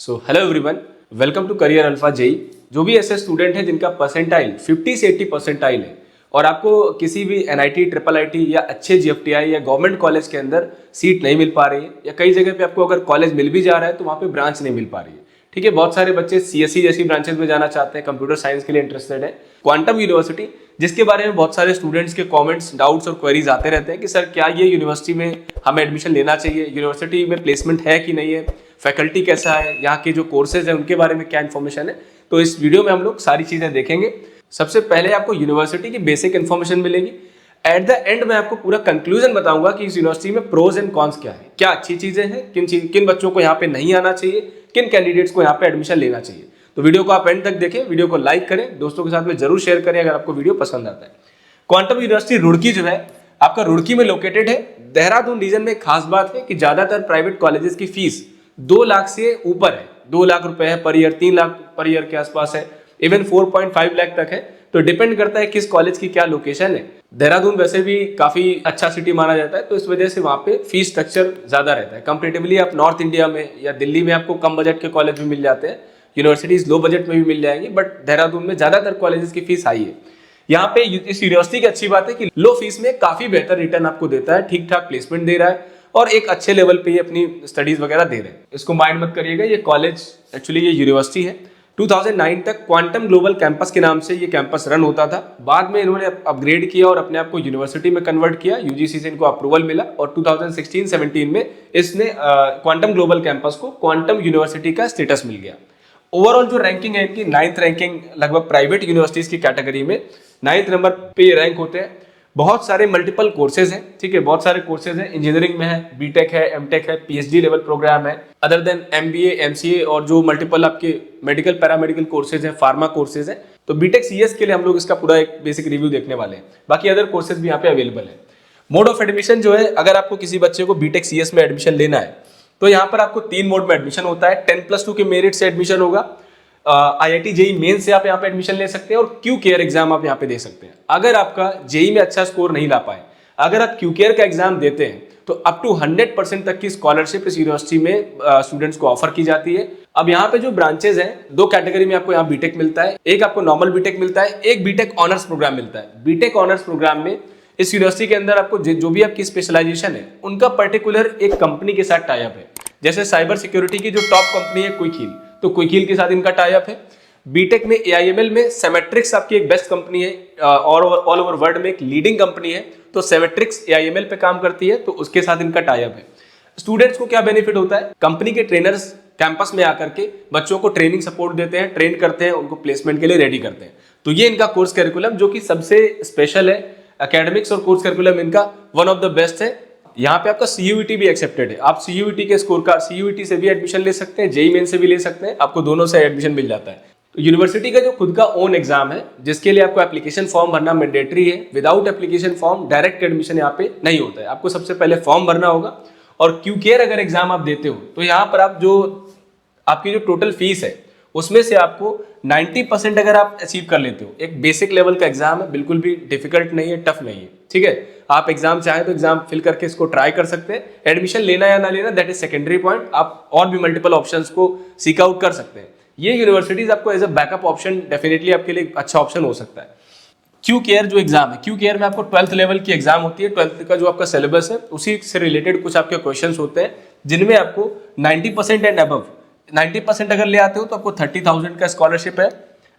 So hello everyone, welcome to career alpha जेई। जो भी ऐसे स्टूडेंट हैं जिनका परसेंटाइल 50 से 80 परसेंटाइल है और आपको किसी भी एनआईटी, ट्रिपल आईटी या अच्छे जीएफटीआई या गवर्नमेंट कॉलेज के अंदर सीट नहीं मिल पा रही है, या कई जगह पे आपको अगर कॉलेज मिल भी जा रहा है तो वहाँ पे ब्रांच नहीं मिल पा रही है। ठीक है, बहुत सारे बच्चे सीएससी जैसी ब्रांचेस में जाना चाहते हैं, कंप्यूटर साइंस के लिए इंटरेस्टेड है। क्वांटम यूनिवर्सिटी, जिसके बारे में बहुत सारे स्टूडेंट्स के कमेंट्स, डाउट्स और क्वेरीज आते रहते हैं कि सर क्या ये यूनिवर्सिटी में हमें एडमिशन लेना चाहिए, यूनिवर्सिटी में प्लेसमेंट है कि नहीं है, फैकल्टी कैसा है, यहाँ के जो कोर्सेज हैं उनके बारे में क्या इन्फॉर्मेशन है। तो इस वीडियो में हम लोग सारी चीजें देखेंगे। सबसे पहले आपको यूनिवर्सिटी की बेसिक इन्फॉर्मेशन मिलेगी। एट द एंड मैं आपको पूरा कंक्लूजन बताऊंगा कि इस यूनिवर्सिटी में प्रोज एंड कॉन्स क्या है, क्या अच्छी चीजें हैं, किन बच्चों को यहाँ पे नहीं आना चाहिए, किन कैंडिडेट्स को यहाँ पे एडमिशन लेना चाहिए। तो वीडियो को आप एंड तक देखें, वीडियो को लाइक करें, दोस्तों के साथ में जरूर शेयर करें अगर आपको वीडियो पसंद आता है। क्वांटम यूनिवर्सिटी रुड़की जो है आपका रुड़की में लोकेटेड है। देहरादून रीजन में खास बात है कि ज्यादातर प्राइवेट कॉलेजेस की फीस 2 लाख से ऊपर है। 2 लाख रुपए है per year, 3 lakh per year के आसपास है, इवन 4.5 लाख तक है। तो डिपेंड करता है किस कॉलेज की क्या लोकेशन है। देहरादून वैसे भी काफी अच्छा सिटी माना जाता है, तो इस वजह से वहाँ पे फीस स्ट्रक्चर ज्यादा रहता है कंपेरेटिवली। आप नॉर्थ इंडिया में या दिल्ली में आपको कम बजट के कॉलेज भी मिल जाते हैं, यूनिवर्सिटीज लो बजट में भी मिल जाएंगी, बट देहरादून में ज्यादातर कॉलेजेस की फीस हाई है। यहाँ पे इस यूनिवर्सिटी की अच्छी बात है कि लो फीस में काफी बेहतर रिटर्न आपको देता है, ठीक ठाक प्लेसमेंट दे रहा है और एक अच्छे लेवल पे ये अपनी स्टडीज वगैरह दे रहे हैं। इसको माइंड मत करिएगा, ये कॉलेज एक्चुअली ये यूनिवर्सिटी है। 2009 तक क्वांटम ग्लोबल कैंपस के नाम से ये कैंपस रन होता था। बाद में इन्होंने अपग्रेड किया और अपने आप को यूनिवर्सिटी में कन्वर्ट किया, यूजीसी से इनको अप्रूवल मिला और 2016-17 में इसने क्वांटम ग्लोबल कैंपस को क्वांटम यूनिवर्सिटी का स्टेटस मिल गया। ओवरऑल जो रैंकिंग है इनकी 9th रैंकिंग, लगभग प्राइवेट यूनिवर्सिटीज की कैटेगरी में 9th नंबर पे ये रैंक होते हैं। बहुत सारे मल्टीपल कोर्सेज हैं, ठीक है, बहुत सारे कोर्सेज हैं। इंजीनियरिंग में है, बीटेक है, एमटेक है, पीएचडी लेवल प्रोग्राम है, अदर देन एमबीए, एमसीए और जो मल्टीपल आपके मेडिकल, पैरामेडिकल कोर्सेज हैं, फार्मा कोर्सेज हैं। तो बीटेक सीएस के लिए हम लोग इसका पूरा एक बेसिक रिव्यू देखने वाले हैं। बाकी अदर कोर्सेज भी यहाँ पे अवेलेबल है। मोड ऑफ एडमिशन जो है, अगर आपको किसी बच्चे को बीटेक सीएस में एडमिशन लेना है तो यहाँ पर आपको 3 मोड में एडमिशन होता है। 10+2 के मेरिट से एडमिशन होगा, आईआईटी जेई मेन से आप यहाँ पे एडमिशन ले सकते हैं और क्यू केयर एग्जाम आप यहाँ पे दे सकते हैं। अगर आपका जेई में अच्छा स्कोर नहीं ला पाए, अगर आप क्यू केयर का एग्जाम देते हैं तो अप टू 100% तक की स्कॉलरशिप इस यूनिवर्सिटी में स्टूडेंट्स को ऑफर की जाती है। अब यहाँ पे जो ब्रांचेस हैं, 2 कैटेगरी में आपको यहाँ बीटेक मिलता है। एक आपको नॉर्मल बीटेक मिलता है, एक बीटेक ऑनर्स प्रोग्राम मिलता है। बीटेक ऑनर्स प्रोग्राम में इस यूनिवर्सिटी के अंदर आपको जो भी आपकी स्पेशलाइजेशन है उनका पर्टिकुलर एक कंपनी के साथ टाई अप है। जैसे साइबर सिक्योरिटी की जो टॉप कंपनी है क्विक, तो क्विक के साथ इनका टाई अप है। बीटेक में एआईएमएल में सेमेट्रिक्स आपकी एक बेस्ट कंपनी है और ऑल ओवर वर्ल्ड में एक लीडिंग कंपनी है, तो सेमेट्रिक्स एआईएमएल पे काम करती है, तो उसके साथ इनका टाई अप है। स्टूडेंट्स को क्या बेनिफिट होता है, कंपनी के ट्रेनर्स कैंपस में आकर के बच्चों को ट्रेनिंग सपोर्ट देते हैं, ट्रेन करते हैं, उनको प्लेसमेंट के लिए रेडी करते हैं। तो ये इनका कोर्स करिकुलम जो कि सबसे स्पेशल है। एकेडमिक्स और कोर्स करिकुलम इनका वन ऑफ द बेस्ट है। यहाँ पे आपका सीयूईटी भी एक्सेप्टेड है। आप सीयूईटी के स्कोर का सीयूईटी से भी एडमिशन ले सकते हैं, जेई मेन से भी ले सकते हैं, आपको दोनों से एडमिशन मिल जाता है। तो यूनिवर्सिटी का जो खुद का ओन एग्जाम है, जिसके लिए आपको एप्लीकेशन फॉर्म भरना मैंडेटरी है। Without application form direct admission यहाँ पे नहीं होता है, आपको सबसे पहले फॉर्म भरना होगा। और क्यू केयर अगर एग्जाम आप देते हो तो यहाँ पर आप जो आपकी जो टोटल फीस है उसमें से आपको 90% अगर आप अचीव कर लेते हो, एक बेसिक लेवल का एग्जाम है, बिल्कुल भी डिफिकल्ट नहीं है, टफ नहीं है, ठीक है। आप एग्जाम चाहे तो एग्जाम फिल करके इसको ट्राई कर सकते हैं। एडमिशन लेना या ना लेना दैट इज सेकेंडरी पॉइंट, आप और भी मल्टीपल ऑप्शंस को सीक आउट कर सकते हैं। ये यूनिवर्सिटीज आपको as a backup option definitely आपके लिए अच्छा ऑप्शन हो सकता है। क्यू केयर जो एग्जाम है, क्यू केयर में आपको 12th लेवल की एग्जाम होती है। 12th का जो आपका सिलेबस है उसी से रिलेटेड कुछ आपके क्वेश्चंस होते हैं, जिनमें आपको 90% एंड अबव, 90% अगर ले आते हो तो आपको 30,000 का स्कॉलरशिप है।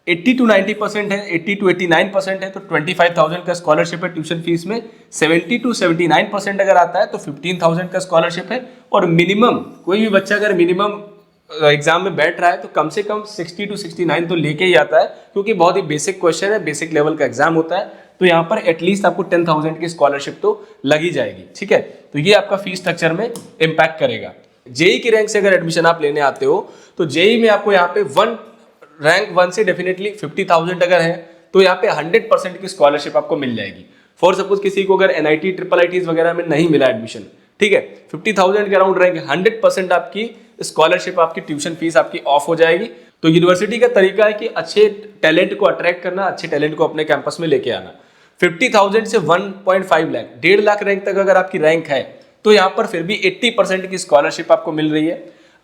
80 to 90% है, 80 to 89% है तो 25,000 का स्कॉलरशिप है ट्यूशन फीस में। 70 to 79% अगर आता है तो 15,000 का स्कॉलरशिप है। और मिनिमम कोई भी बच्चा अगर मिनिमम एग्जाम में बैठ रहा है तो कम से कम 60 to 69 तो लेके ही आता है, क्योंकि बहुत ही बेसिक क्वेश्चन है, बेसिक लेवल का एग्जाम होता है। तो यहाँ पर एटलीस्ट आपको 10,000 की स्कॉलरशिप तो लगी जाएगी, ठीक है। तो ये आपका फीस स्ट्रक्चर में इम्पैक्ट करेगा। जेई की रैंक से अगर एडमिशन आप लेने आते हो तो जेई में आपको यहाँ पे रैंक 1 से डेफिनेटली 50,000 अगर है तो यहाँ पे 100% की स्कॉलरशिप आपको मिल जाएगी। फॉर सपोज किसी को अगर एनआईटी, ट्रिपल आईटीज वगैरह में नहीं मिला एडमिशन, ठीक है, 50,000 के अराउंड रैंक, 100% आपकी स्कॉलरशिप, आपकी ट्यूशन फीस आपकी ऑफ हो जाएगी। तो यूनिवर्सिटी का तरीका है कि अच्छे टैलेंट को अट्रैक्ट करना, अच्छे टैलेंट को अपने कैंपस में लेके आना। 50,000 से 1.5 लाख, 1.5 लाख रैंक तक अगर आपकी रैंक है तो यहाँ पर फिर भी 80% की स्कॉलरशिप आपको मिल रही है।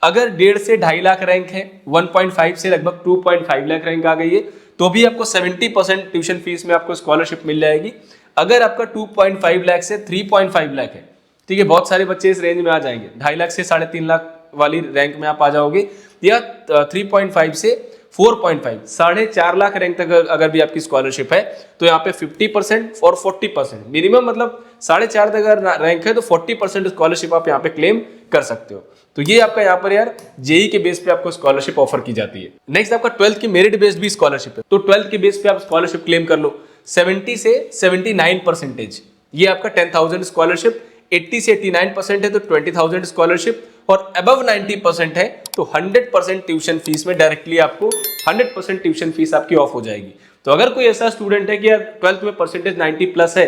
अगर 1.5 से 2.5 लाख रैंक है, 1.5 से लगभग 2.5 लाख रैंक आ गई है, तो भी आपको 70% ट्यूशन फीस में आपको स्कॉलरशिप मिल जाएगी। अगर आपका 2.5 लाख से 3.5 लाख है, ठीक है, बहुत सारे बच्चे इस रेंज में आ जाएंगे, 2.5 लाख से 3.5 लाख वाली रैंक में आप आ जाओगे, या 3.5 से 4.5 4.5 लाख रैंक तक अगर भी आपकी स्कॉलरशिप है, तो यहाँ पे 50% और 40% मिनिमम, मतलब 4.5 तक अगर रैंक है तो 40% स्कॉलरशिप आप यहाँ पे क्लेम कर सकते हो। तो ये आपका यहाँ पर यार जेई के बेस पे आपको स्कॉलरशिप ऑफर की जाती है। नेक्स्ट आपका 12th की मेरिट बेस्ड भी स्कॉलरशिप है, तो 12th के बेस पे आप स्कॉलरशिप क्लेम कर लो 70 से 79%, ये आपका 10,000 स्कॉलरशिप, 80 से 89% है तो 20,000 स्कॉलरशिप, और अबव 90% है तो 100% ट्यूशन फीस में डायरेक्टली आपको 100% ट्यूशन फीस आपकी ऑफ हो जाएगी। तो अगर कोई ऐसा स्टूडेंट है कि यार 12th में परसेंटेज 90 प्लस है,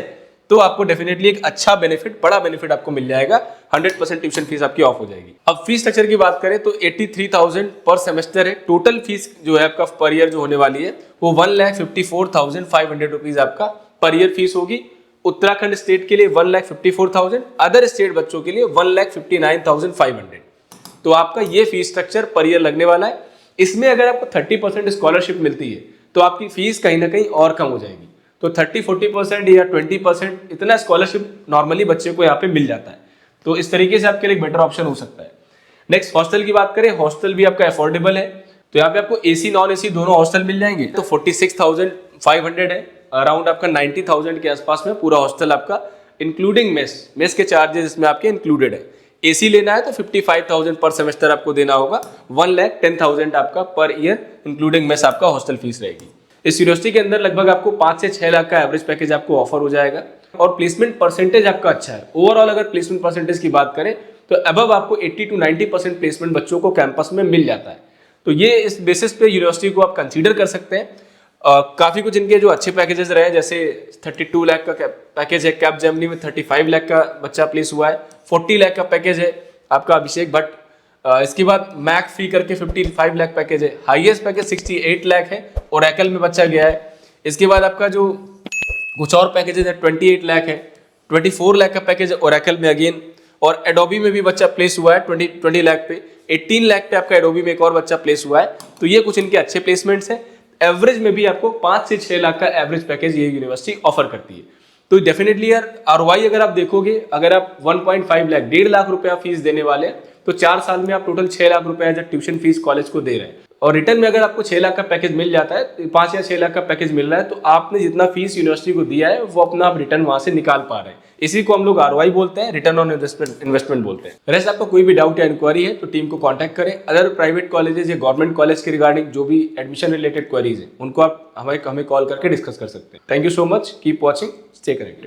तो आपको डेफिनेटली एक अच्छा बेनिफिट, बड़ा बेनिफिट आपको मिल जाएगा, 100% ट्यूशन फीस आपकी ऑफ हो जाएगी। अब फीस स्ट्रक्चर की बात करें तो 83,000 पर सेमेस्टर है। टोटल फीस जो है आपका पर ईयर जो होने वाली है वो 1,54,500 रुपीज आपका पर ईयर फीस होगी। उत्तराखंड स्टेट के लिए 1,54,000, अदर स्टेट बच्चों के लिए 1,59,500। तो आपका ये फीस स्ट्रक्चर पर ईयर लगने वाला है। इसमें अगर आपको 30% स्कॉलरशिप मिलती है तो आपकी फीस कहीं ना कहीं और कम हो जाएगी। तो 30-40% या 20% इतना स्कॉलरशिप नॉर्मली बच्चे को यहाँ पे मिल जाता है। तो इस तरीके से आपके लिए एक बेटर ऑप्शन हो सकता है। नेक्स्ट हॉस्टल की बात करें, हॉस्टल भी आपका अफोर्डेबल है। तो यहाँ पे आपको एसी नॉन एसी दोनों हॉस्टल मिल जाएंगे। तो 46,500 है, अराउंड आपका 90,000 के आसपास में पूरा हॉस्टल आपका, इंक्लूडिंग मेस के चार्जेस इसमें आपके इंक्लूडेड है। एसी लेना है तो 55,000 पर सेमेस्टर आपको देना होगा, 1,10,000 आपका पर ईयर इंक्लूडिंग मेस आपका हॉस्टल फीस रहेगी। इस यूनिवर्सिटी के अंदर लगभग आपको 5 से 6 लाख का एवरेज पैकेज आपको ऑफर हो जाएगा, और प्लेसमेंट परसेंटेज आपका अच्छा है। ओवरऑल अगर प्लेसमेंट परसेंटेज की बात करें तो अबव आपको 80 to 90% प्लेसमेंट बच्चों को कैंपस में मिल जाता है। तो ये इस बेसिस पे यूनिवर्सिटी को आप कंसीडर कर सकते हैं। काफ़ी कुछ इनके जो अच्छे पैकेजेस रहे, जैसे 32 लाख का पैकेज है, कैप जेमिनी में 35 लाख का बच्चा प्लेस हुआ है, 40 लाख का पैकेज है आपका अभिषेक भट्ट। इसके बाद मैक फी करके 55 लाख पैकेज है, हाईएस्ट पैकेज 68 लाख है, ओरेकल में बच्चा गया है। इसके बाद आपका जो कुछ और पैकेजेस है 28 लाख है, 24 लाख का पैकेज है ओरेकल में अगेन, और एडोबी में भी बच्चा प्लेस हुआ है 20 लाख पे, 18 लाख पे आपका एडोबी में एक और बच्चा प्लेस हुआ है। तो ये कुछ इनके अच्छे प्लेसमेंट्स हैं। एवरेज में भी आपको 5 से 6 लाख का एवरेज पैकेज ये यूनिवर्सिटी ऑफर करती है। तो डेफिनेटली यार आरओआई अगर आप देखोगे, अगर आप 1.5 लाख 1.5 लाख रुपया फीस देने वाले हैं तो 4 साल में आप टोटल 6 लाख रुपया एज ट्यूशन फीस कॉलेज को दे रहे हैं, और रिटर्न में अगर आपको 6 लाख का पैकेज मिल जाता है, 5 या 6 लाख का पैकेज मिल रहा है, तो आपने जितना फीस यूनिवर्सिटी को दिया है वो अपना आप रिटर्न वहां से निकाल पा रहे हैं। इसी को हम लोग आरओआई बोलते हैं, रिटर्न ऑन इन्वेस्टमेंट बोलते हैं। रेस्ट आपको कोई भी डाउट या इंक्वायरी है तो टीम को कांटेक्ट करें। अदर प्राइवेट कॉलेजेस या गवर्नमेंट कॉलेज के रिगार्डिंग जो भी एडमिशन रिलेटेड क्वेरीज है उनको आप हमें कॉल करके डिस्कस कर सकते हैं। Thank you so much, keep watching, stay connected.